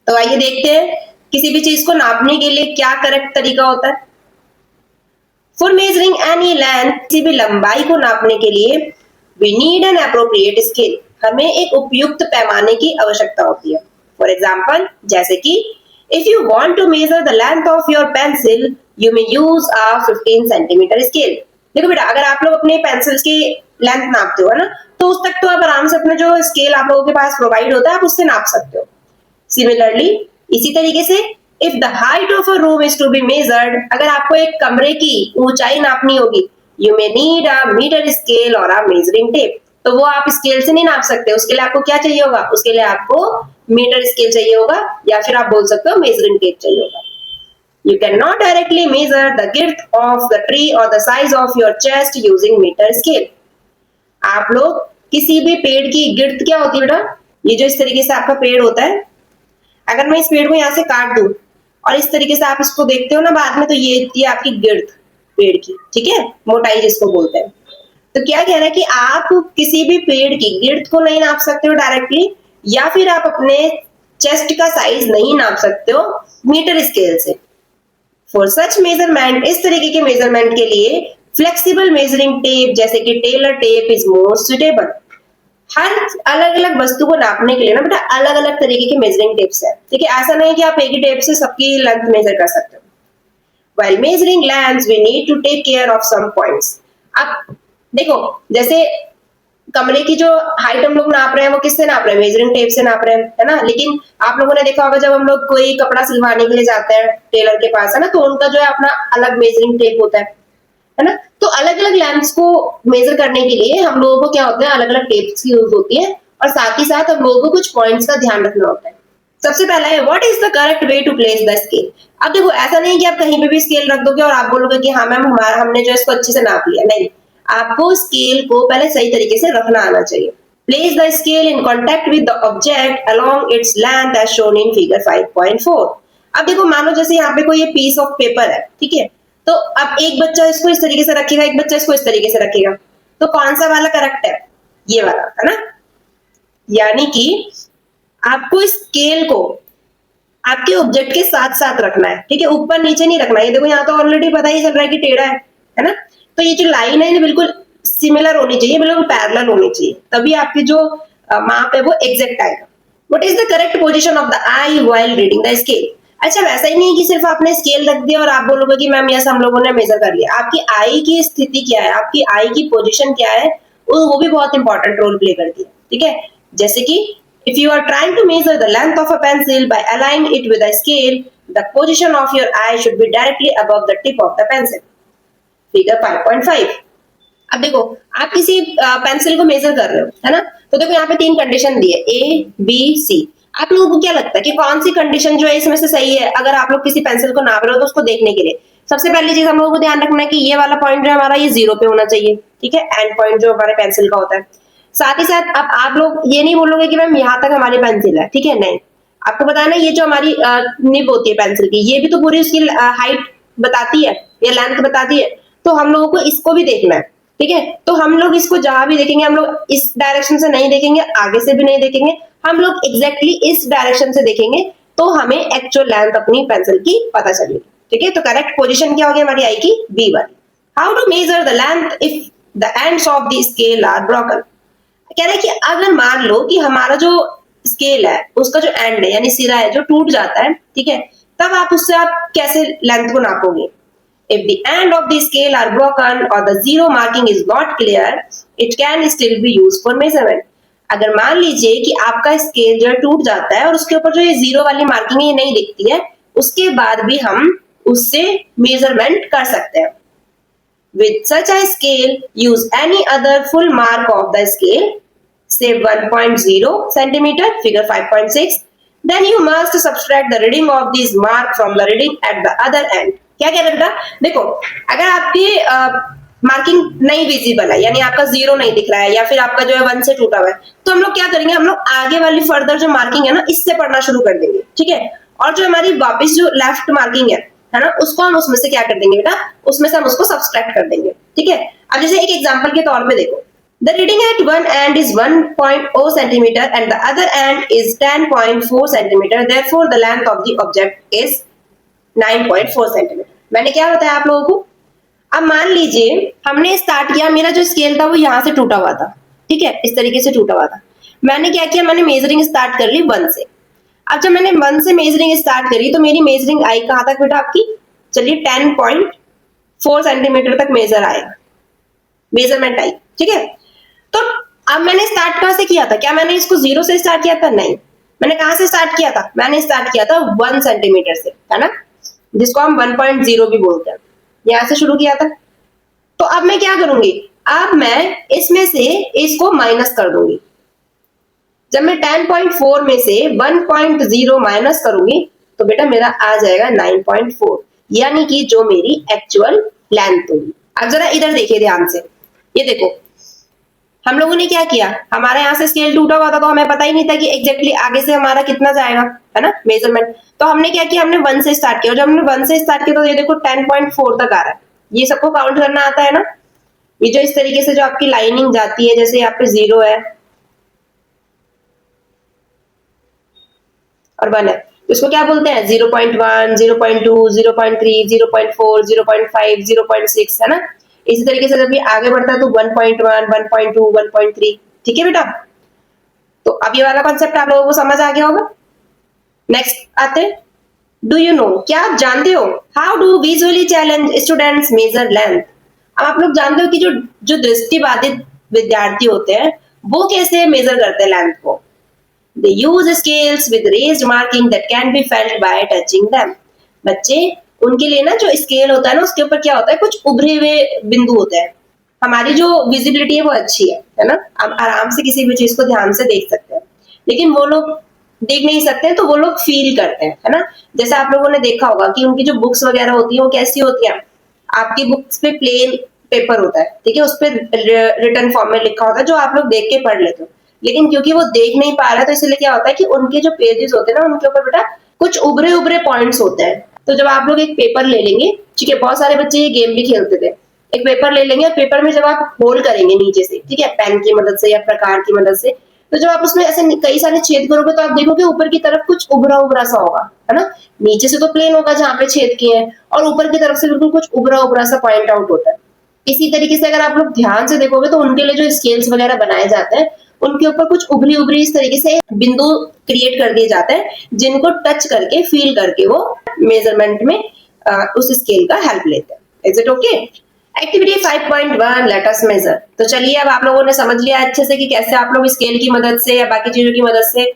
तो आइए देखते हैं किसी भी चीज को नापने के लिए क्या करेक्ट तरीका होता है। फॉर मेजरिंग एनी लेंथ, किसी भी लंबाई को नापने के लिए we need an appropriate scale, हमें एक उपयुक्त पैमाने की आवश्यकता होती है। फॉर एग्जाम्पल, जैसे कि if you want to measure the length of your pencil you may use a 15 centimetre scale. देखो बेटा, अगर आप लोग अपने पेंसिल्स की लेंथ नापते हो ना, तो उस तक तो आप आराम से अपने जो स्केल आप लोगों के पास प्रोवाइड होता है आप उससे नाप सकते हो। सिमिलरली, इसी तरीके से if the height of a room is to be measured, अगर आपको एक कमरे की ऊंचाई नापनी होगी, you may need a metre scale और अ मेजरिंग टेप। तो वो आप स्केल से नहीं नाप सकते, उसके लिए आपको क्या चाहिए होगा, उसके लिए आपको मीटर स्केल चाहिए होगा, या फिर आप बोल सकते हो मेजरिंग टेप चाहिए होगा। You cannot directly measure the girth of the tree or the size of your chest using meter scale. आप लोग किसी भी पेड़ की गिर्थ क्या होती है बेटा, ये जो इस तरीके से आपका पेड़ होता है, अगर मैं इस पेड़ को यहाँ से काट दूं और इस तरीके से आप इसको देखते हो ना बाद में, तो ये आपकी गिर्थ पेड़ की, ठीक है, मोटाई जिसको बोलते हैं। तो क्या कह रहा है कि आप किसी भी पेड़ की गिर्थ को नहीं नाप सकते हो डायरेक्टली, या फिर आप अपने चेस्ट का साइज नहीं नाप सकते हो मीटर स्केल से। फॉर सच मेजरमेंट, इस तरीके के मेजरमेंट के लिए फ्लेक्सिबल मेजरिंग टेप जैसे कि tailor tape is more suitable. हर अलग अलग वस्तु को नापने के लिए ना बेटा अलग अलग तरीके के मेजरिंग टेप्स है, ठीक है, ऐसा नहीं कि आप एक ही टेप से सबकी लेंथ मेजर कर सकते हो। While measuring lengths, we need to take care of some points. अब देखो, जैसे कमरे की जो हाइट हम लोग नाप रहे हैं वो किससे नाप रहे हैं, मेजरिंग टेप से नाप रहे हैं, है ना। लेकिन आप लोगों ने देखा होगा जब हम लोग कोई कपड़ा सिलवाने के लिए जाते हैं टेलर के पास, है ना, तो उनका जो है अपना अलग मेजरिंग टेप होता है ना। तो अलग अलग लेंथ्स को मेजर करने के लिए हम लोगों को क्या होता है, अलग अलग टेप्स की यूज होती है, और साथ ही साथ हम लोगों को कुछ पॉइंट्स का ध्यान रखना होता है। सबसे पहला है what is the correct way to place the scale. अब देखो, ऐसा नहीं कि आप कहीं पे भी स्केल रख दोगे और आप बोलोगे कि हाँ मैम हमने जो इसको अच्छे से नाप लिया, नहीं, आपको स्केल को पहले सही तरीके से रखना आना चाहिए। Place the scale in contact with the object along its length as shown in figure 5.4। अब देखो, मानो जैसे यहाँ पे कोई ये पीस ऑफ पेपर है, ठीक है, तो अब एक बच्चा इसको इस तरीके से रखेगा, एक बच्चा इसको इस तरीके से रखेगा, तो कौन सा वाला करेक्ट है, ये वाला, है ना। यानी कि आपको स्केल को आपके ऑब्जेक्ट के साथ साथ रखना है, ठीक है, ऊपर नीचे नहीं रखना है। ये देखो, यहाँ तो ऑलरेडी पता ही चल रहा है कि टेढ़ा है ना। तो ये जो लाइन है बिल्कुल सिमिलर होनी चाहिए, बिल्कुल पैरेलल होनी चाहिए, तभी आपकी जो माप है वो एग्जैक्ट आएगा। What is the correct position of the I while reading the scale. अच्छा, वैसा ही नहीं कि सिर्फ आपने स्केल रख दिया और आप बोलोगे कि मैम यस हम लोगों ने मेजर कर लिया। आपकी आई की स्थिति क्या है, आपकी आई की पोजीशन क्या है, वो भी बहुत इंपॉर्टेंट रोल प्ले करती है, ठीक है। जैसे कि if you are trying to measure the length of a pencil by aligning it with a scale, the position of your eye should be directly above the tip of the pencil. Figure 5.5. अब देखो, आप किसी pencil को major कर रहे हो, है ना, तो देखो यहाँ पे 3 कंडीशन दी है, A, B, C। आप लोगों को क्या लगता है कि कौन सी कंडीशन जो है इसमें से सही है, अगर आप लोग किसी पेंसिल को नाप रहे हो तो उसको देखने के लिए सबसे पहली चीज हम लोगों को ध्यान रखना है कि ये वाला पॉइंट जो हमारा ये 0 पे होना चाहिए, ठीक है, एंड पॉइंट जो हमारे पेंसिल का होता है। साथ ही साथ अब आप लोग ये नहीं बोलोगे कि मैम यहाँ तक हमारी पेंसिल है, ठीक है, नहीं, आपको पता है ना ये जो हमारी निब होती है पेंसिल की, ये भी तो पूरी उसकी हाइट बताती है या लेंथ बताती है, तो हम लोगों को इसको भी देखना है, ठीक है। तो हम लोग इसको जहां भी देखेंगे हम लोग इस डायरेक्शन से नहीं देखेंगे, आगे से भी नहीं देखेंगे, हम लोग एग्जैक्टली इस डायरेक्शन से देखेंगे, तो हमें एक्चुअल लेंथ अपनी पेंसिल की पता चलेगी, ठीक है। तो करेक्ट पोजीशन क्या होगी हमारी आई की, बी वाली। How to measure the length if the ends of the scale are broken. कह रहे हैं कि अगर मान लो कि हमारा जो स्केल है उसका जो एंड है यानी सिरा है जो टूट जाता है, ठीक है, तब आप उससे आप कैसे लेंथ को नापोगे। If the end of the scale are broken or the zero marking is not clear, it can still be used for measurement. अगर मान लीजिए कि आपका स्केल जो टूट जाता है और उसके ऊपर जो ये 0 वाली मार्किंग है ये नहीं दिखती है, उसके बाद भी हम उससे मेजरमेंट कर सकते हैं। With such a scale, use any other full mark of the scale, say 1.0 centimeter, figure 5.6. Then you must subtract the reading of this mark from the reading at the other end. क्या कह रहा है, देखो अगर आपकी marking नहीं visible है, यानी आपका 0 नहीं दिख रहा है या फिर आपका जो है 1 से टूटा हुआ है, तो हम लोग क्या करेंगे, हम लोग आगे वाली फर्दर जो मार्किंग है ना इससे पढ़ना शुरू कर देंगे, ठीक है। और जो हमारी वापस जो लेफ्ट मार्किंग है ना, उसको हम उसमें से क्या कर देंगे बेटा, उसमें से हम उसको सब्सट्रैक्ट कर देंगे, ठीक है। अब जैसे एक एग्जांपल के तौर पे देखो, The reading at one end is 1.0 centimeter and the other end is 10.4 centimeter. Therefore, the length of the object is 9.4 centimeter. मैंने क्या बताया आप लोगों को? अब मान लीजिए हमने स्टार्ट किया, मेरा जो स्केल था वो यहाँ से टूटा हुआ था, ठीक है, इस तरीके से टूटा हुआ था। मैंने क्या किया, मैंने मेजरिंग स्टार्ट कर ली 1 से। अब जब मैंने 1 से मेजरिंग स्टार्ट करी तो मेरी मेजरिंग आई कहाँ तक बेटा आपकी? चलिए 10.4 सेंटीमीटर तक मेजर आएगा, मेजरमेंट आई, ठीक है। तो अब मैंने स्टार्ट कहां से किया था? क्या मैंने इसको 0 से स्टार्ट किया था? नहीं, मैंने कहां से स्टार्ट किया था? मैंने स्टार्ट किया था 1 सेंटीमीटर से, है ना, जिसको हम 1.0 भी बोलते हैं, यहां से शुरू किया था। तो अब मैं क्या करूंगी, अब मैं इसमें से इसको माइनस कर दूंगी। जब मैं 10.4 में से 1.0 माइनस करूंगी तो बेटा मेरा आ जाएगा 9.4, यानी कि जो मेरी एक्चुअल लेंथ होगी। अब जरा इधर देखिए ध्यान से, ये देखो हम लोगों ने क्या किया, हमारे यहाँ से स्केल टूटा हुआ था तो हमें पता ही नहीं था कि एग्जैक्टली आगे से हमारा कितना जाएगा, है ना, मेजरमेंट। तो हमने क्या किया, हमने 1 से स्टार्ट किया, और जब हमने 1 से स्टार्ट किया तो ये देखो 10.4 तक आ रहा है। ये सबको काउंट करना आता है ना, ये जो इस तरीके से जो आपकी लाइनिंग जाती है, जैसे यहाँ पे 0 है और 1 है, इसको क्या बोलते हैं? 0.1, 0.2, 0.3, 0.4, 0.5, 0.6, है ना। इसी तरीके से जब ये आगे बढ़ता है तो 1.1, 1.2, 1.3, ठीक है बेटा। तो अब ये वाला कॉन्सेप्ट आप लोगों को समझ आ गया होगा। नेक्स्ट आते हैं, डू यू नो, क्या आप जानते हो, how do visually challenge students major length. अब आप लोग जानते हो कि जो जो दृष्टिबाधित विद्यार्थी होते हैं वो कैसे मेजर करते हैं लेंथ को? They use scales with raised marking that can be felt by touching them. बच्चे, उनके लिए ना जो स्केल होता है ना उसके ऊपर क्या होता है, कुछ उभरे हुए बिंदु होते हैं। हमारी जो विजिबिलिटी है वो अच्छी है ना, हम आराम से किसी भी चीज को ध्यान से देख सकते हैं, लेकिन वो लोग देख नहीं सकते तो वो लोग फील करते हैं, है ना। जैसे आप लोगों ने देखा होगा कि उनकी जो बुक्स वगैरह होती है वो कैसी होती है, आपकी बुक्स पे प्लेन पेपर होता है, ठीक है, उस पर रिटन फॉर्म में लिखा होता है जो आप लोग देख के पढ़ लेते हो, लेकिन क्योंकि वो देख नहीं पा रहा है तो इसलिए क्या होता है कि उनके जो पेजेस होते हैं ना उनके ऊपर बेटा कुछ उभरे उभरे पॉइंट्स होते हैं। तो जब आप लोग एक पेपर ले लेंगे, ठीक है, बहुत सारे बच्चे ये गेम भी खेलते थे, एक पेपर ले लेंगे, पेपर में जब आप होल करेंगे नीचे से, ठीक है, पेन की मदद से या प्रकार की मदद से, तो जब आप उसमें ऐसे कई सारे छेद करोगे तो आप देखोगे ऊपर की तरफ कुछ उभरा उभरा सा होगा, है ना। नीचे से तो प्लेन होगा जहाँ पे छेद किए हैं, और ऊपर की तरफ से बिल्कुल कुछ उभरा उभरा सा पॉइंट आउट होता है। इसी तरीके से अगर आप लोग ध्यान से देखोगे तो उनके लिए जो स्केल्स वगैरह बनाए जाते हैं उनके ऊपर कुछ उभरी उभरी इस तरीके से बिंदु क्रिएट कर दिए जाते हैं, जिनको टच करके फील करके वो मेजरमेंट में उस स्केल का हेल्प लेते हैं। Is it okay? Activity 5.1 let us measure. तो चलिए अब आप लोगों ने समझ लिया अच्छे से कि कैसे आप लोग स्केल की मदद से या बाकी चीजों की मदद से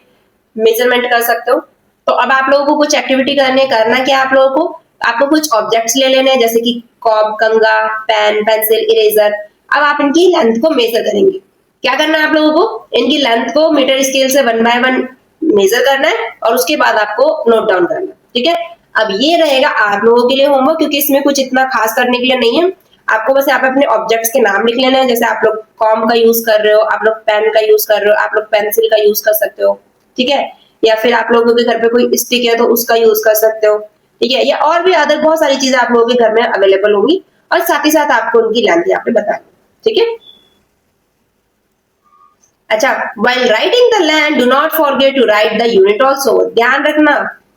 मेजरमेंट कर सकते हो। तो अब आप लोगों को कुछ एक्टिविटी करना क्या, आप लोगों को आपको कुछ ऑब्जेक्ट्स ले लेने हैं, जैसे कि कॉब, कंगा, पेन, पेंसिल, इरेजर। अब आप इनकी लेंथ को मेजर करेंगे। क्या करना है आप लोगों को, इनकी लेंथ को मीटर स्केल से 1 बाय 1 मेजर करना है और उसके बाद आपको नोट डाउन करना है, ठीक है। अब ये रहेगा आप लोगों के लिए होमवर्क, क्योंकि इसमें कुछ इतना खास करने के लिए नहीं है। आपको बस यहाँ पे अपने ऑब्जेक्ट्स के नाम लिख लेना है, जैसे आप लोग कॉम का यूज कर रहे हो, आप लोग पेन का यूज कर रहे हो, आप लोग पेंसिल का यूज कर सकते हो, ठीक है, या फिर आप लोगों के घर पे कोई स्टिक है तो उसका यूज कर सकते हो, ठीक है, या और भी अदर बहुत सारी चीजें आप लोगों के घर में अवेलेबल होंगी, और साथ ही साथ आपको उनकी लेंथ यहाँ पे बतानी, ठीक है। अच्छा, while writing the length do not forget to write the unit also। ध्यान रखना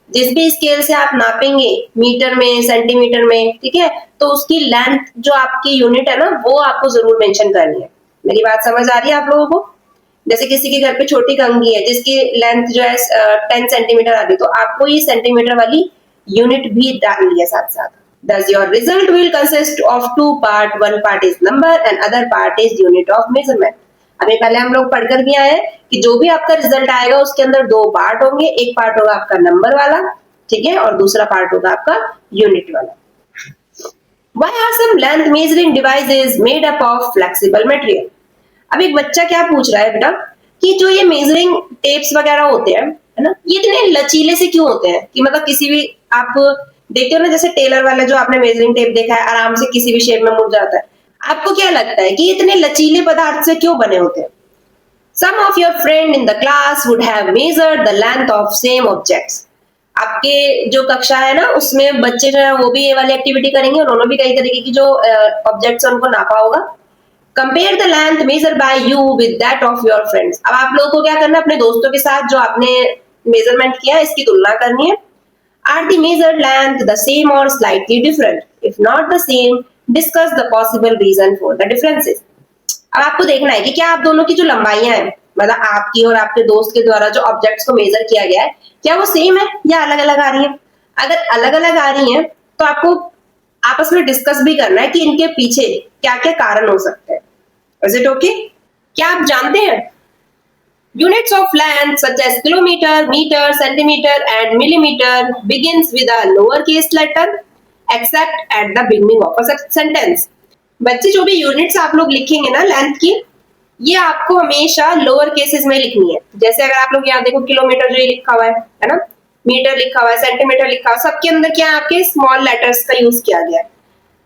जिस भी स्केल से आप नापेंगे, मीटर में, सेंटीमीटर में, ठीक है, तो उसकी लेंथ जो आपकी यूनिट है ना वो आपको जरूर मेंशन करनी है। मेरी बात समझ आ रही है आप लोगों को? जैसे किसी के घर पे छोटी कंघी है जिसकी लेंथ जो है 10 सेंटीमीटर आ गई, तो आपको ये सेंटीमीटर वाली यूनिट भी डालनी है साथ साथ। Thus your result will consist of 2 part, one part is number and other part is unit of measurement। अभी पहले हम लोग पढ़कर भी आए हैं कि जो भी आपका रिजल्ट आएगा उसके अंदर 2 पार्ट होंगे, एक पार्ट होगा आपका नंबर वाला, ठीक है, और दूसरा पार्ट होगा आपका यूनिट वाला। Why are some length measuring devices made up of flexible material? अब एक बच्चा क्या पूछ रहा है बेटा कि जो ये मेजरिंग टेप्स वगैरह होते हैं, है ना, ये इतने लचीले से क्यों होते हैं, कि मतलब किसी भी आप देखते हो ना, जैसे टेलर वाला जो आपने मेजरिंग टेप देखा है आराम से किसी भी शेप में मुड़ जाता है। आपको क्या लगता है कि इतने लचीले पदार्थ से क्यों बने होते हैं? Some of your friend in the class would have measured the length of same objects। आपके जो कक्षा है ना उसमें बच्चे जो है वो भी ये वाली एक्टिविटी करेंगे, उन्होंने भी कई तरीके की जो ऑब्जेक्ट्स उनको नापा होगा, compare the length measure by you with that of your friends. अब आप लोगों को क्या करना है, अपने दोस्तों के साथ जो आपने मेजरमेंट किया है इसकी तुलना करनी है। Are the measured length the same or slightly different? If not the same, discuss the possible reason for the differences. अब आपको देखना है कि क्या आप दोनों की जो लंबाइयां हैं, मतलब आपकी और आपके दोस्त के द्वारा जो ऑब्जेक्ट्स को मेजर किया गया है, क्या वो सेम है या अलग अलग आ रही है। अगर अलग अलग आ रही है तो आपको आपस में डिस्कस भी करना है कि इनके पीछे क्या क्या कारण हो सकते हैं। Is it okay? क्या आप जानते हैं units of length such as kilometer, meter, centimeter and millimeter begins with a lowercase letter except at the beginning of a sentence। बच्चे जो भी यूनिट्स आप लोग लिखेंगे ना लेंथ की, ये आपको हमेशा लोअर केसेस में लिखनी है। जैसे अगर आप लोग यहाँ देखो किलोमीटर जो ये लिखा हुआ है ना, मीटर लिखा हुआ है, सेंटीमीटर लिखा हुआ है, सबके अंदर क्या है आपके स्मॉल लेटर्स का यूज किया गया है।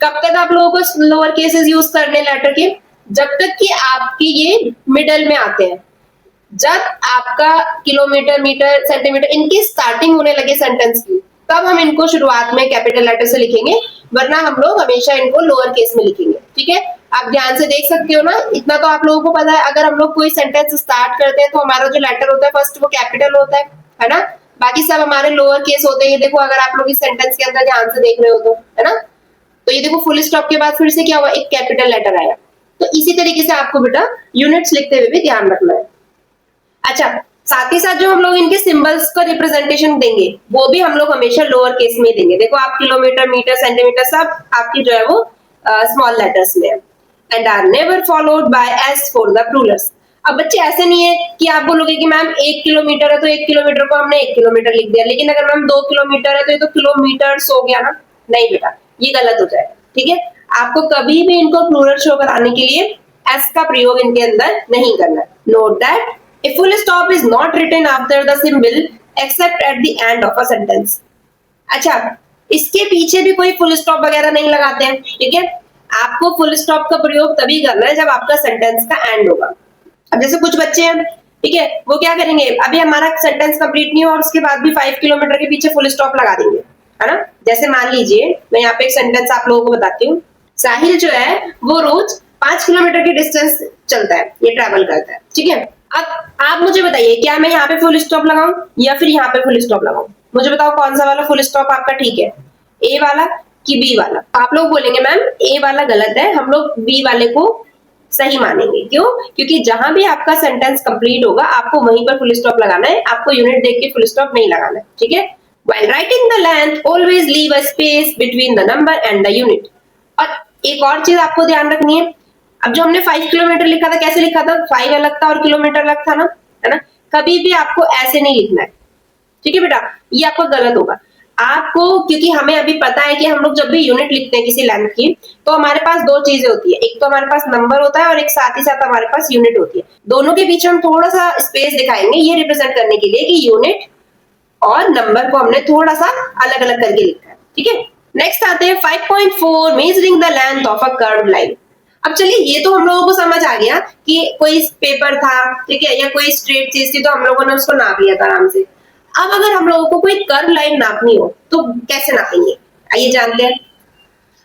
कब तक आप लोगों को लोअर केसेस यूज करने लेटर के? जब तक कि आपके ये मिडल में आते हैं। जब आपका किलोमीटर, मीटर, सेंटीमीटर इनकी स्टार्टिंग होने लगे सेंटेंस की, तब हम इनको शुरुआत में कैपिटल लेटर से लिखेंगे, वरना हम लोग हमेशा इनको लोअर केस में लिखेंगे। ठीक है, आप ध्यान से देख सकते हो ना, इतना तो आप लोगों को पता है। अगर हम लोग कोई सेंटेंस स्टार्ट करते हैं तो हमारा जो लेटर होता है फर्स्ट वो कैपिटल होता है ना, बाकी सब हमारे लोअर केस होते हैं। ये देखो, अगर आप लोग इस सेंटेंस के अंदर ध्यान से देख रहे हो तो, है ना, तो ये देखो फुल स्टॉप के बाद फिर से क्या हुआ, एक कैपिटल लेटर आया। तो इसी तरीके से आपको बेटा यूनिट्स लिखते हुए भी ध्यान रखना है। अच्छा, साथ ही साथ जो हम लोग इनके सिंबल्स का रिप्रेजेंटेशन देंगे वो भी हम लोग हमेशा लोअर केस में देंगे। देखो आप किलोमीटर, मीटर, सेंटीमीटर सब आपकी जो है वो स्मॉल लेटर्स में है। And are never followed by S for the plurals. अब बच्चे ऐसे नहीं है कि आप बोलोगे कि मैम 1 किलोमीटर है तो 1 किलोमीटर को हमने 1 किलोमीटर लिख दिया, लेकिन अगर मैम 2 किलोमीटर है तो ये तो किलोमीटर्स हो गया ना। नहीं बेटा, ये गलत हो जाएगा। ठीक है, आपको कभी भी इनको प्लूरल शो कराने के लिए एस का प्रयोग इनके अंदर नहीं करना। Note that a full stop is not written after the symbol except at the end of a sentence। अच्छा, इसके पीछे भी कोई फुल स्टॉप वगैरह नहीं लगाते हैं। ठीक है, आपको फुल स्टॉप का प्रयोग तभी करना है जब आपका सेंटेंस का एंड होगा। अब जैसे कुछ बच्चे हैं, ठीक है, वो क्या करेंगे, अभी हमारा सेंटेंस कंप्लीट नहीं हुआ और उसके बाद भी 5 किलोमीटर के पीछे फुल स्टॉप लगा देंगे, है ना। जैसे मान लीजिए मैं यहाँ पे एक सेंटेंस आप लोगों को बताती हूँ। साहिल जो है वो रोज 5 किलोमीटर की डिस्टेंस चलता है, ये ट्रैवल करता है। ठीक है, अब आप मुझे बताइए क्या मैं यहाँ पे फुल स्टॉप लगाऊं या फिर यहाँ पे फुल स्टॉप लगाऊं? मुझे बताओ कौन सा वाला फुल स्टॉप आपका ठीक है, ए वाला कि बी वाला? आप लोग बोलेंगे मैम ए वाला गलत है, हम लोग बी वाले को सही मानेंगे। क्यों? क्योंकि जहां भी आपका सेंटेंस कंप्लीट होगा आपको वहीं पर फुल स्टॉप लगाना है, आपको यूनिट देख के फुल स्टॉप नहीं लगाना है। ठीक है, while writing the length always leave a space between the number and the unit। और एक और चीज आपको ध्यान रखनी है, अब जो हमने 5 किलोमीटर लिखा था, कैसे लिखा था? 5 अलग था और किलोमीटर अलग था ना, है ना। कभी भी आपको ऐसे नहीं लिखना है। ठीक है बेटा, ये आपको गलत होगा। आपको, क्योंकि हमें अभी पता है कि हम लोग जब भी यूनिट लिखते हैं किसी लेंथ की, तो हमारे पास दो चीजें होती है, एक तो हमारे पास नंबर होता है और एक साथ ही साथ हमारे पास यूनिट होती है। दोनों के बीच हम थोड़ा सा स्पेस दिखाएंगे, ये रिप्रेजेंट करने के लिए कि यूनिट और नंबर को हमने थोड़ा सा अलग अलग करके लिखा है। ठीक है, नेक्स्ट आते हैं 5.4 measuring the length of a curved line. अब चलिए, ये तो हम लोगों को समझ आ गया कि कोई पेपर था, ठीक है, या कोई स्ट्रेट चीज थी तो हम लोगों ने उसको नाप लिया था आराम से। अब अगर हम लोगों को कोई कर्व लाइन नापनी हो तो कैसे नापेंगे, आइए जानते हैं।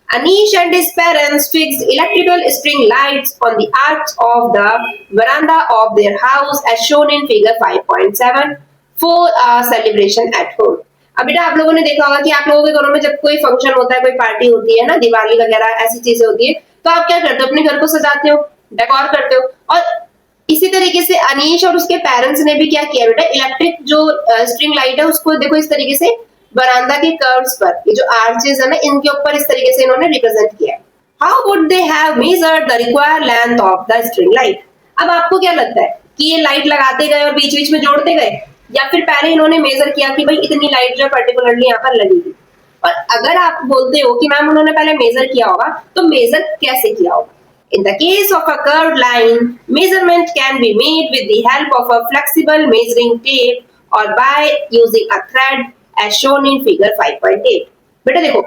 Anish and his parents fixed electrical string lights on the arch of the veranda of their house as shown in figure 5.7 for a celebration at home। अब बेटा आप लोगों ने देखा होगा कि आप लोगों के घरों में जब कोई फंक्शन होता है, कोई पार्टी होती है ना, दिवाली वगैरह ऐसी चीजें होती है, तो आप क्या करते हो, अपने घर को सजाते हो, डेकोर करते हो। और इसी तरीके से अनीश और उसके पेरेंट्स ने भी क्या किया बेटा, इलेक्ट्रिक जो स्ट्रिंग लाइट है उसको देखो इस तरीके से बरामदा के कर्व्स पर, ये जो आर्चेस है ना, इनके ऊपर इस तरीके से इन्होंने रिप्रेजेंट किया है। How would they have measured the required length of the string light? अब आपको क्या लगता है कि ये लाइट लगाते गए और बीच बीच में जोड़ते गए, या फिर पहले इन्होंने मेजर किया कि भाई इतनी लाइट जो पर्टिकुलरली यहाँ पर लगेगी? और अगर आप बोलते हो कि मैम उन्होंने पहले मेजर किया होगा, तो मेजर कैसे किया होगा? In the case of a curved line, measurement can be made with the help of a flexible measuring tape or by using a thread as shown in figure 5.8। बेटा देखो,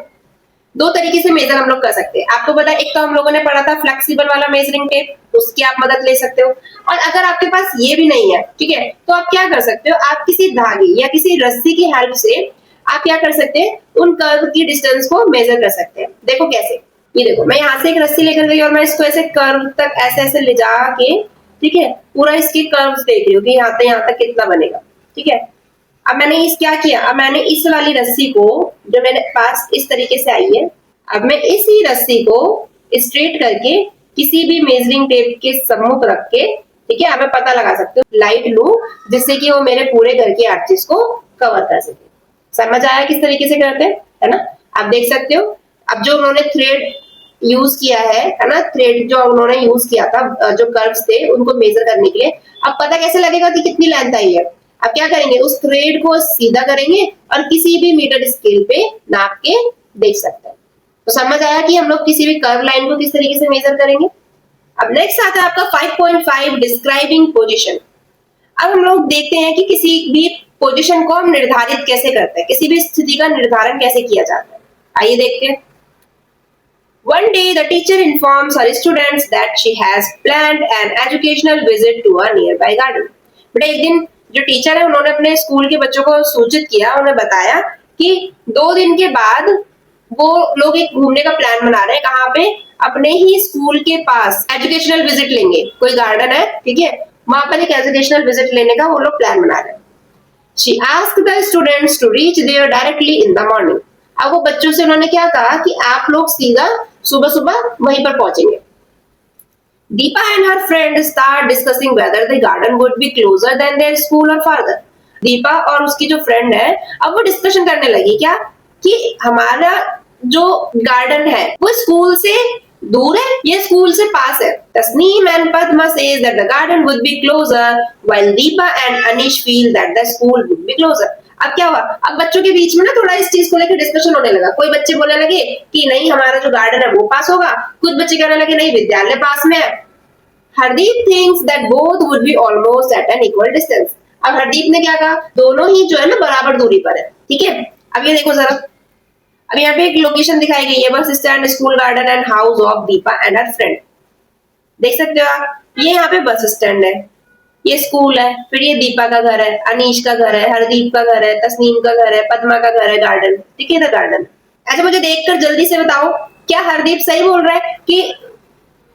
दो तरीके से मेजर हम लोग कर सकते हैं। आपको पता है, एक तो हम लोगों ने पढ़ा था फ्लेक्सिबल वाला मेजरिंग टेप, उसकी आप मदद ले सकते हो। और अगर आपके पास ये भी नहीं है, ठीक है, तो आप क्या कर सकते हो, आप किसी धागे या किसी रस्सी की हेल्प से आप क्या कर सकते हैं, उन कर्व की डिस्टेंस को मेजर कर सकते हैं। देखो कैसे, ये देखो मैं यहाँ से एक रस्सी लेकर गई और मैं इसको ऐसे कर्व तक ऐसे ऐसे ले जाके, ठीक है, पूरा इसके कर्व्स देख रही हूँ कि यहाँ तक कितना बनेगा, ठीक है। अब मैंने इस क्या किया, अब मैंने इस वाली रस्सी को जो मेरे पास इस तरीके से आई है, अब मैं इसी रस्सी को स्ट्रेट करके किसी भी मेजरिंग टेप के सम्मुख रख के, ठीक है, अब मैं पता लगा सकती हूँ, लाइट लूं जिससे कि वो मेरे पूरे घर के आर्चेस को कवर कर सके। समझ आया किस तरीके से करते हैं, है ना। आप देख सकते हो अब जो उन्होंने थ्रेड यूज किया है ना, थ्रेड जो उन्होंने यूज किया था, जो कर्व्स थे उनको मेजर करने के लिए, अब पता कैसे लगेगा कि कितनी लेंथ आई है। अब क्या करेंगे, उस थ्रेड को सीधा करेंगे और किसी भी मीटर स्केल पे नाप के देख सकते हैं। तो समझ आया कि हम लोग किसी भी कर्व लाइन को किस तरीके से मेजर करेंगे। अब नेक्स्ट आता है आपका 5.5 डिस्क्राइबिंग पोजीशन। अब हम लोग देखते हैं कि किसी भी पोजीशन को हम निर्धारित कैसे करते हैं, किसी भी स्थिति का निर्धारण कैसे किया जाता है। आइए देखते हैं। One day the teacher informs her students that she has planned an educational visit to a nearby garden. बेटा एक दिन जो टीचर है उन्होंने अपने स्कूल के बच्चों को सूचित किया, उन्हें बताया कि 2 दिन के बाद वो लोग एक घूमने का प्लान बना रहे हैं, कहाँ पे, अपने ही स्कूल के पास एजुकेशनल विजिट लेंगे। कोई गार्डन है, ठीक है, वहां पर एक एजुकेशनल विजिट लेने का वो लोग प्लान बना रहे हैं। She asked the students to reach there directly in the morning. अब वो बच्चों से उन्होंने क्या कहा कि आप लोग सीधा सुबह सुबह वहीं पर पहुंचेंगे। Deepa and her friend start discussing whether the garden would be closer than their school or farther. Deepa और उसकी जो फ्रेंड है, अब वो डिस्कशन करने लगी क्या कि हमारा जो गार्डन है वो स्कूल से दूर है या स्कूल से पास है। Tasneem and Padma says that the garden would be closer, while Deepa and Anish feel that the school would be closer. अब क्या हुआ, अब बच्चों के बीच में ना थोड़ा इस चीज को लेकर डिस्कशन होने लगा। कोई बच्चे बोलने लगे कि नहीं हमारा जो गार्डन है वो पास होगा, कुछ बच्चे कहने लगे नहीं विद्यालय पास में है। Hardeep thinks that both would be almost at an equal distance. अब हरदीप ने क्या कहा, दोनों ही जो है ना बराबर दूरी पर है, ठीक है। अब ये देखो जरा, अब यहाँ पे एक लोकेशन दिखाई गई है, bus stand, school garden and house of Deepa and her friend. देख सकते हो आप, ये यहाँ पे बस स्टैंड है, ये स्कूल है, फिर ये दीपा का घर है, अनीश का घर है, हरदीप का घर है, तस्नीम का घर है, पद्मा का घर है, गार्डन, ठीक है ना, गार्डन। अच्छा मुझे देखकर जल्दी से बताओ, क्या हरदीप सही बोल रहा है कि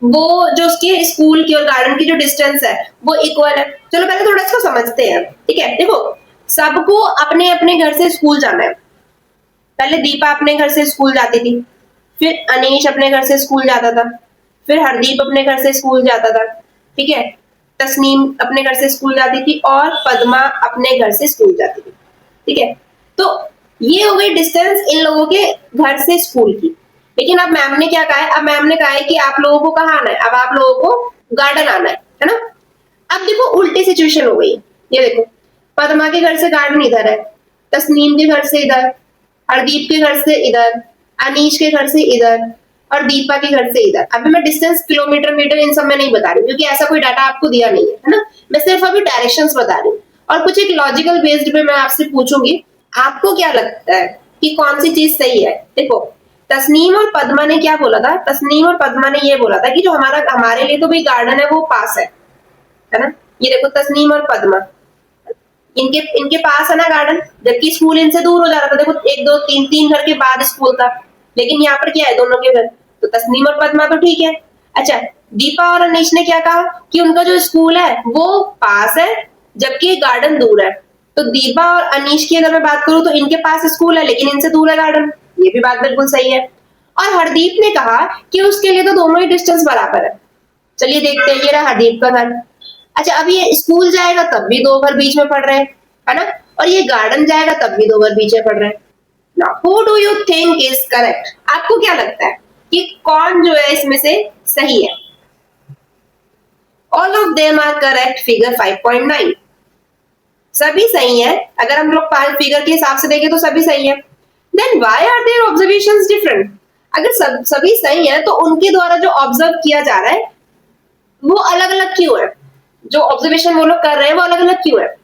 वो जो उसके स्कूल की और गार्डन की जो डिस्टेंस है वो इक्वल है? चलो पहले थोड़ा इसको समझते हैं, ठीक है। देखो सबको अपने अपने घर से स्कूल जाना है। पहले दीपा अपने घर से स्कूल जाती थी, फिर अनीश अपने घर से स्कूल जाता था, फिर हरदीप अपने घर से स्कूल जाता था, ठीक है, तस्नीम अपने घर से स्कूल जाती थी और पद्मा अपने घर से स्कूल जाती थी, ठीक है। तो ये हो गई डिस्टेंस इन लोगों के घर से स्कूल की। लेकिन अब मैम ने क्या कहा है, अब मैम ने कहा है कि आप लोगों को कहाँ आना है, अब आप लोगों को गार्डन आना है ना। अब देखो उल्टी सिचुएशन हो गई, ये देखो पद्मा के घर से गार्डन इधर है, तस्नीम के घर से इधर, हरदीप के घर से इधर, अनीश के घर से इधर और दीपा के घर से इधर। अभी मैं डिस्टेंस किलोमीटर मीटर इन सब में नहीं बता रही क्योंकि ऐसा कोई डाटा आपको दिया नहीं है ना। मैं सिर्फ अभी डायरेक्शंस बता रही हूँ और कुछ एक लॉजिकल बेस्ड पे मैं आपसे पूछूंगी आपको क्या लगता है कि कौन सी चीज सही है। देखो तस्नीम और पद्मा ने क्या बोला था, तस्नीम और पद्मा ने ये बोला था कि जो हमारे लिए तो भाई गार्डन है वो पास है ना। ये देखो तस्नीम और पद्मा, इनके पास है ना गार्डन, जबकि स्कूल इनसे दूर हो जा रहा था। देखो 1 2 3 3 घर के बाद स्कूल था, लेकिन यहाँ पर क्या है दोनों के घर, तो तस्नीम और पद्मा तो ठीक है। अच्छा दीपा और अनीश ने क्या कहा कि उनका जो स्कूल है वो पास है जबकि गार्डन दूर है। तो दीपा और अनीश की अगर मैं बात करूं तो इनके पास स्कूल है लेकिन इनसे दूर है गार्डन, ये भी बात बिल्कुल सही है। और हरदीप ने कहा कि उसके लिए तो दोनों ही डिस्टेंस बराबर है। चलिए देखते हैं, ये रहा हरदीप का घर। अच्छा अब ये स्कूल जाएगा तब भी 2 घर बीच में पड़ रहे हैं, है ना, और ये गार्डन जाएगा तब भी 2 घर बीच में पड़ रहे हैं। Now, who do you think is correct? आपको क्या लगता है कि कौन जो है इसमें से सही है? All of them are correct. Figure 5.9 सभी सही है। अगर हम लोग फिगर के हिसाब से देखें तो सभी सही है। Then why are their observations different? अगर सभी सही है तो उनके द्वारा जो ऑब्जर्व किया जा रहा है वो अलग अलग क्यों है? जो ऑब्जर्वेशन वो लोग कर रहे हैं वो अलग अलग क्यों है?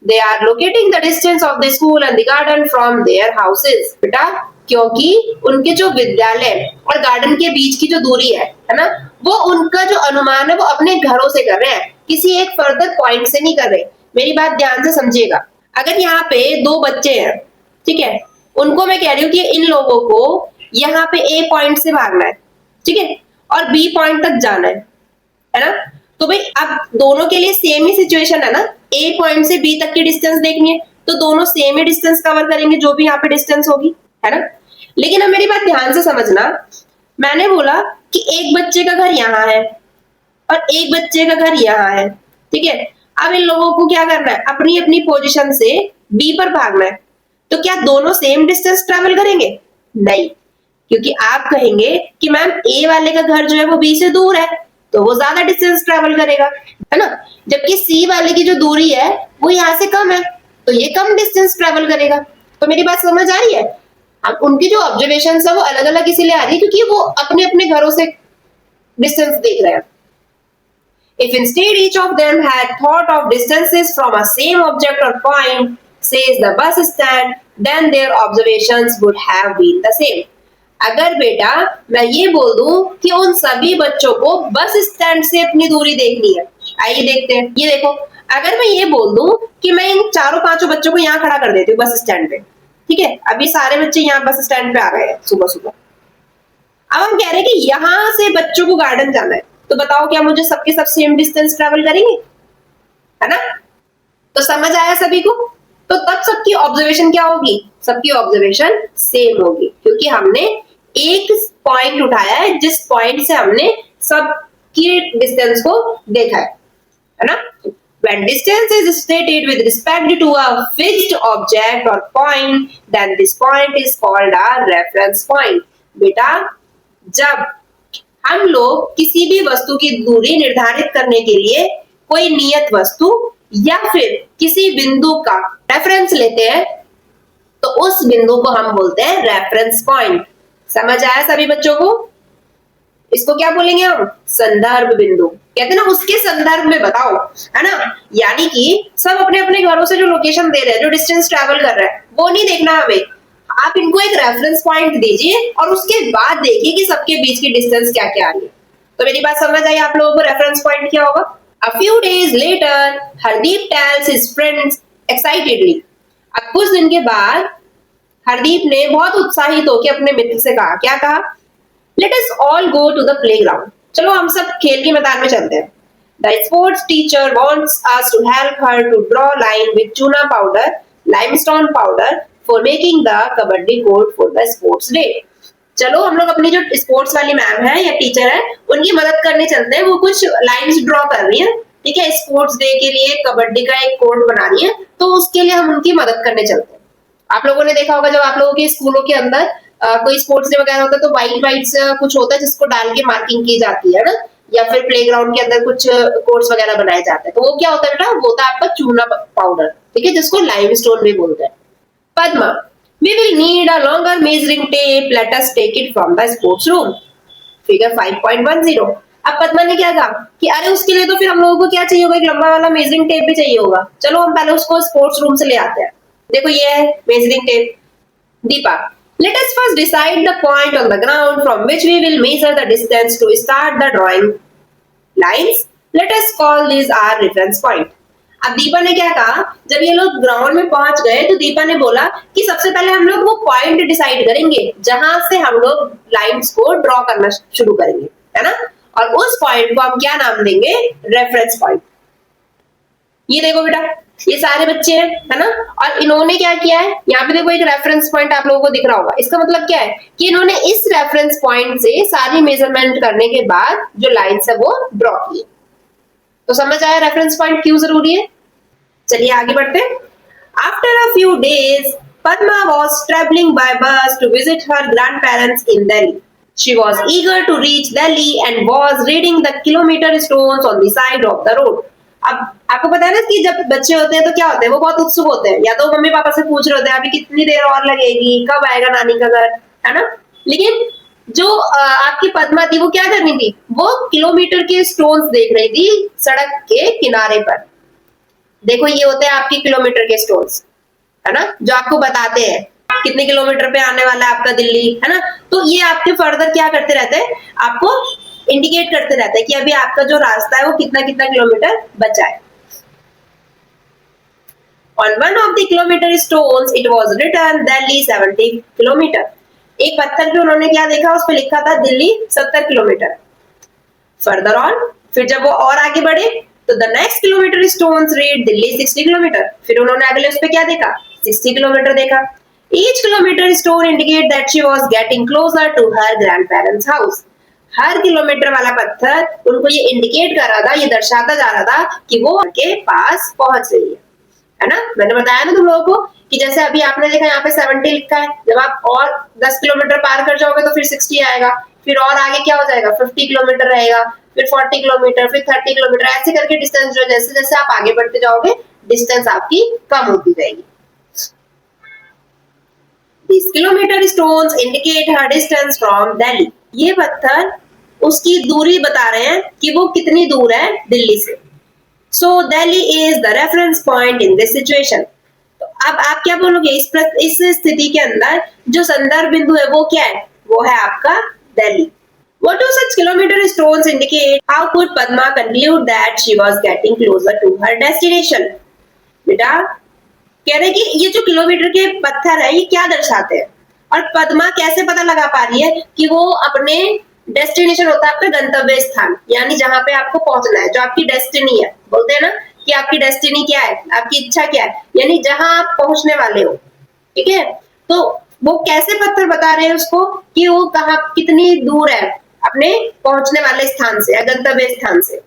They are locating the distance of the school and the garden from their houses. बेटा क्योंकि उनके जो विद्यालय और गार्डन के बीच की जो दूरी है ना, वो उनका जो अनुमान है वो अपने घरों से कर रहे हैं, किसी एक फर्दर पॉइंट से नहीं कर रहे। मेरी बात ध्यान से समझिएगा। अगर यहाँ पे 2 बच्चे हैं, ठीक है, उनको मैं कह रही हूँ कि इन लोगों को यहाँ पे ए पॉइंट से भागना है, ठीक है, और बी पॉइंट तक जाना है ना। तो भाई अब दोनों के लिए सेम ही सिचुएशन है ना, ए पॉइंट से बी तक की डिस्टेंस देखनी है तो दोनों सेम ही डिस्टेंस कवर करेंगे जो भी यहाँ पे डिस्टेंस होगी, है ना। लेकिन अब मेरी बात ध्यान से समझना, मैंने बोला कि एक बच्चे का घर यहाँ है और एक बच्चे का घर यहाँ है, ठीक है। अब इन लोगों को क्या करना है, अपनी अपनी पोजीशन से बी पर भागना है। तो क्या दोनों सेम डिस्टेंस ट्रेवल करेंगे? नहीं, क्योंकि आप कहेंगे कि मैम ए वाले का घर जो है वो बी से दूर है तो वो ज्यादा डिस्टेंस ट्रेवल करेगा, है ना। जबकि सी वाले की जो दूरी है वो यहाँ से कम है तो ये कम डिस्टेंस ट्रेवल करेगा। तो मेरी बात समझ आ रही है? अब उनकी जो ऑब्जर्वेशन है वो अलग अलग इसीलिए आ रही है क्योंकि वो अपने अपने घरों से डिस्टेंस देख रहे हैं। If instead each of them had thought of distances from a same object or point, says the bus stand, then their observations would have been the same. अगर बेटा मैं ये बोल दूं कि उन सभी बच्चों को बस स्टैंड से अपनी दूरी देखनी है, आइए देखते हैं। ये देखो, अगर मैं ये बोल दूं कि मैं इन चारों पांचों बच्चों को यहाँ खड़ा कर देती हूँ बस स्टैंड पे, ठीक है। अभी सारे बच्चे यहाँ बस स्टैंड पे आ गए हैं सुबह सुबह। अब हम कह रहे हैं कि यहाँ से बच्चों को गार्डन जाना है, तो बताओ क्या मुझे सबके सब सेम डिस्टेंस ट्रेवल करेंगे, है ना। तो समझ आया सभी को? तो तब सबकी ऑब्जर्वेशन क्या होगी? सबकी ऑब्जर्वेशन सेम होगी क्योंकि हमने एक पॉइंट उठाया है जिस पॉइंट से हमने सबकी डिस्टेंस को देखा है ना। When distance is stated with respect to a fixed object or point, then this point is called a reference point. बेटा जब हम लोग किसी भी वस्तु की दूरी निर्धारित करने के लिए कोई नियत वस्तु या फिर किसी बिंदु का रेफरेंस लेते हैं तो उस बिंदु को हम बोलते हैं रेफरेंस पॉइंट। समझ आया सभी बच्चों को? इसको क्या बोलेंगे हम? संदर्भ बिंदु। कहते हैं ना उसके संदर्भ में बताओ, है ना। यानी कि सब अपने अपने घरों से जो लोकेशन दे रहे हैं, जो डिस्टेंस ट्रेवल कर रहे हैं, वो नहीं देखना हमें। आप इनको एक रेफरेंस पॉइंट दीजिए और उसके बाद देखिए कि सबके बीच की डिस्टेंस क्या क्या आ रही है। तो मेरी बात समझ आई आप लोगों को? रेफरेंस पॉइंट क्या होगा? A few days later, Hardeep tells his friends excitedly. अब कुछ दिन के बाद हरदीप ने बहुत उत्साहित होकर अपने मित्र से कहा, क्या कहा? Let us all go to the playground. चलो हम सब खेल के मैदान में चलते हैं। The sports teacher wants us to help her to draw line with chuna powder, limestone powder for making the kabaddi court for the sports day. चलो हम लोग अपनी जो स्पोर्ट्स वाली मैम है या टीचर है उनकी मदद करने चलते हैं। वो कुछ लाइंस ड्रॉ कर रही है, ठीक है, स्पोर्ट्स डे के लिए कबड्डी का एक कोर्ट बना रही है, तो उसके लिए हम उनकी मदद करने चलते हैं। आप लोगों ने देखा होगा जब आप लोगों के स्कूलों के अंदर कोई स्पोर्ट्स डे वगैरह होता है तो व्हाइट कुछ होता है जिसको डाल के मार्किंग की जाती है ना, या फिर प्लेग्राउंड के अंदर कुछ कोर्ट्स वगैरह बनाए जाते हैं। तो वो क्या होता है बेटा? वो होता है आपका चूना पाउडर, ठीक है, जिसको लाइमस्टोन भी बोलते हैं। Padma, we will need a longer measuring tape. Let us take it from the sports room. Figure 5.10. अब पद्मा ने क्या कहा कि अरे उसके लिए तो फिर हम लोगों को क्या चाहिए होगा? एक लंबा वाला मेजरिंग टेप भी चाहिए होगा। चलो हम पहले उसको स्पोर्ट्स रूम से ले आते हैं। देखो ये है measuring tape. Deepa, let us first decide the point on the ground from which we will measure the distance to start the drawing lines. Let us call these our reference point. अब दीपा ने क्या कहा, जब ये लोग ग्राउंड में पहुंच गए तो दीपा ने बोला कि सबसे पहले हम लोग वो पॉइंट डिसाइड करेंगे जहां से हम लोग लाइंस को ड्रॉ करना शुरू करेंगे, है ना। और उस पॉइंट को हम क्या नाम देंगे? Reference point. ये देखो बेटा, ये सारे बच्चे हैं, है ना, और इन्होंने क्या किया है? यहाँ पे देखो एक रेफरेंस पॉइंट आप लोगों को दिख रहा होगा। इसका मतलब क्या है कि इन्होंने इस रेफरेंस पॉइंट से सारी मेजरमेंट करने के बाद जो लाइंस है वो ड्रॉ की। तो समझ आया रेफरेंस पॉइंट क्यों जरूरी है? चलिए आगे बढ़ते हैं। After a few days, Padma was traveling by bus to visit her grandparents in Delhi. She was eager to reach Delhi and was reading the kilometer stones on the side of the road. अब आपको पता है ना कि जब बच्चे होते हैं तो क्या होते हैं? वो बहुत उत्सुक होते हैं, या तो मम्मी पापा से पूछ रहे होते हैं अभी कितनी देर और लगेगी, कब आएगा नानी का घर, है ना। लेकिन जो आपकी पद्मा थी वो क्या कर रही थी? वो किलोमीटर के स्टोन्स देख रही थी सड़क के किनारे पर। देखो ये होते हैं आपके किलोमीटर के स्टोन्स, है ना, जो आपको बताते हैं कितने किलोमीटर पे आने वाला है आपका दिल्ली, है ना। तो ये आपके फर्दर क्या करते रहते हैं? आपको इंडिकेट करते रहते हैं कि अभी आपका जो रास्ता है वो कितना कितना किलोमीटर बचा है। On one of the kilometer stones it was written Delhi 70 kilometer. एक पत्थर पे उन्होंने क्या देखा, उस पे लिखा था दिल्ली 70 किलोमीटर। फर्दर ऑन, फिर जब वो और आगे बढ़े तो the next kilometre stones read Delhi 60 kilometre. फिर उन्होंने अगले उस पे क्या देखा, 60 किलोमीटर देखा। Each kilometre stone indicate that she was getting closer to her grandparents house. हर किलोमीटर वाला पत्थर उनको ये इंडिकेट कर रहा था, ये दर्शाता जा रहा था कि वो उनके पास पहुंच रही है ना। मैंने बताया ना तुम लोगों को कि जैसे अभी आपने देखा यहाँ पे 70 लिखा है, जब आप और 10 किलोमीटर पार कर जाओगे तो फिर 60 आएगा, फिर और आगे क्या हो जाएगा, 50 किलोमीटर रहेगा, फिर 40 किलोमीटर, फिर 30 किलोमीटर, ऐसे करके डिस्टेंस जो जैसे जैसे आप आगे बढ़ते जाओगे डिस्टेंस आपकी कम होती जाएगी। These kilometer stones indicate her distance from Delhi. ये पत्थर उसकी दूरी बता रहे हैं कि वो कितनी दूर है दिल्ली से। So Delhi is the reference point in this situation. तो अब आप क्या बोलोगे, इस स्थिति के अंदर जो संदर्भ बिंदु है वो क्या है, वो है आपका Delhi. What do such kilometer stones indicate? How could Padma conclude that she was getting closer to her destination? बेटा कह रहे कि ये जो किलोमीटर के पत्थर है ये क्या दर्शाते हैं, और पद्मा कैसे पता लगा पा रही है कि वो अपने डेस्टिनेशन होता है आपका गंतव्य स्थान, यानी जहां पे आपको पहुंचना है, जो आपकी डेस्टिनी है। बोलते हैं ना कि आपकी डेस्टिनी क्या है, आपकी इच्छा क्या है, यानी जहां आप पहुंचने वाले हो। ठीक है, तो वो कैसे पत्थर बता रहे हैं उसको कि वो कहाँ कितनी दूर है अपने पहुंचने वाले स्थान से या गंतव्य स्थान से।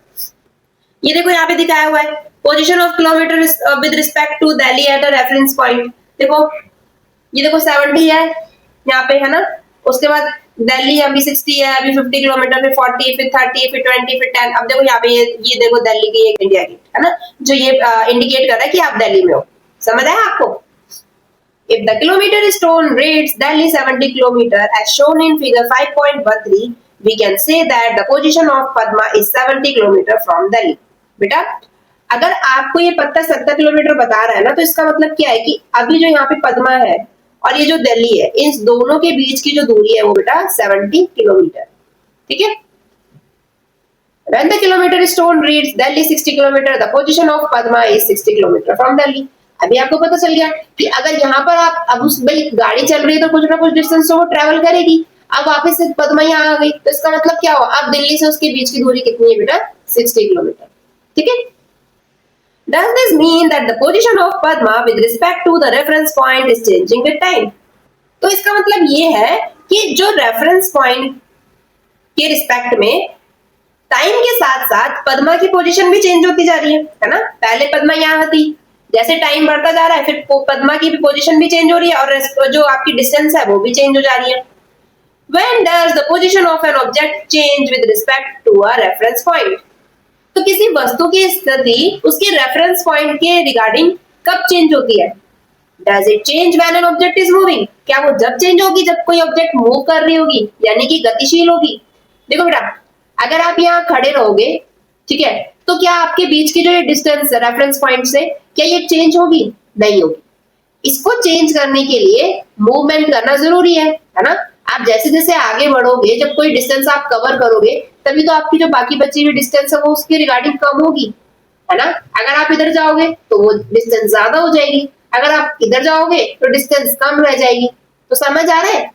ये देखो यहाँ पे दिखाया हुआ है, position of kilometre with respect to Delhi at a reference point. देखो ये देखो 70 है यहाँ पे, है ना। उसके बाद दिल्ली अभी 60 है, अभी 50 किलोमीटर, फिर 40, फिर 30, फिर 20, फिर 10। अब देखो यहाँ पे ये देखो दिल्ली की एक इंडिया गेट है ना, जो ये इंडिकेट कर रहा है कि आप दिल्ली में हो। समझ आया आपको? If the kilometer stone reads Delhi 70 kilometer as shown in figure 5.13, we can say that the position of Padma is 70 kilometer from Delhi. बेटा अगर आपको ये पत्थर 70 किलोमीटर बता रहा है ना, तो इसका मतलब क्या है कि अभी जो यहाँ पे पद्मा है और ये जो दिल्ली है, इन दोनों के बीच की जो दूरी है वो बेटा 70 किलोमीटर। ठीक है। When the kilometer stone reads Delhi 60 kilometer, the position of Padma is 60 kilometer from Delhi. अभी आपको पता चल गया कि अगर यहाँ पर आप अब उस भाई गाड़ी चल रही है तो कुछ ना कुछ डिस्टेंस तो वो ट्रेवल करेगी। अब वापस से पद्मा यहाँ आ गई तो इसका मतलब क्या हुआ, अब दिल्ली से उसके बीच की दूरी कितनी है बेटा, 60 किलोमीटर। ठीक है। Does this mean that the position of Padma with respect to the reference point is changing with time? तो इसका मतलब ये है कि जो रेफरेंस पॉइंट के रिस्पेक्ट में टाइम के साथ साथ पद्मा की पोजीशन भी चेंज होती जा रही है ना। पहले पद्मा यहाँ थी, जैसे टाइम बढ़ता जा रहा है फिर पद्मा की पोजीशन भी चेंज हो रही है और जो आपकी डिस्टेंस है वो भी चेंज हो जा रही है। When does the position of an object change with respect to a reference point? तो किसी वस्तु की स्थिति उसके रेफरेंस पॉइंट के रिगार्डिंग कब चेंज होती है? Does it change when an object is moving? क्या वो जब चेंज होगी जब कोई ऑब्जेक्ट मूव कर रही होगी, यानी कि गतिशील होगी। देखो बेटा अगर आप यहाँ खड़े रहोगे, ठीक है, तो क्या आपके बीच की जो ये डिस्टेंस है रेफरेंस पॉइंट से, क्या ये चेंज होगी? नहीं होगी। इसको चेंज करने के लिए मूवमेंट करना जरूरी है ना। आप जैसे जैसे आगे बढ़ोगे, जब कोई डिस्टेंस आप कवर करोगे तभी तो आपकी जो बाकी बची हुई डिस्टेंस है वो उसके रिगार्डिंग कम होगी, है ना। अगर आप इधर जाओगे तो वो डिस्टेंस ज्यादा हो जाएगी, अगर आप इधर जाओगे तो डिस्टेंस कम रह जाएगी। तो समझ आ रहा है?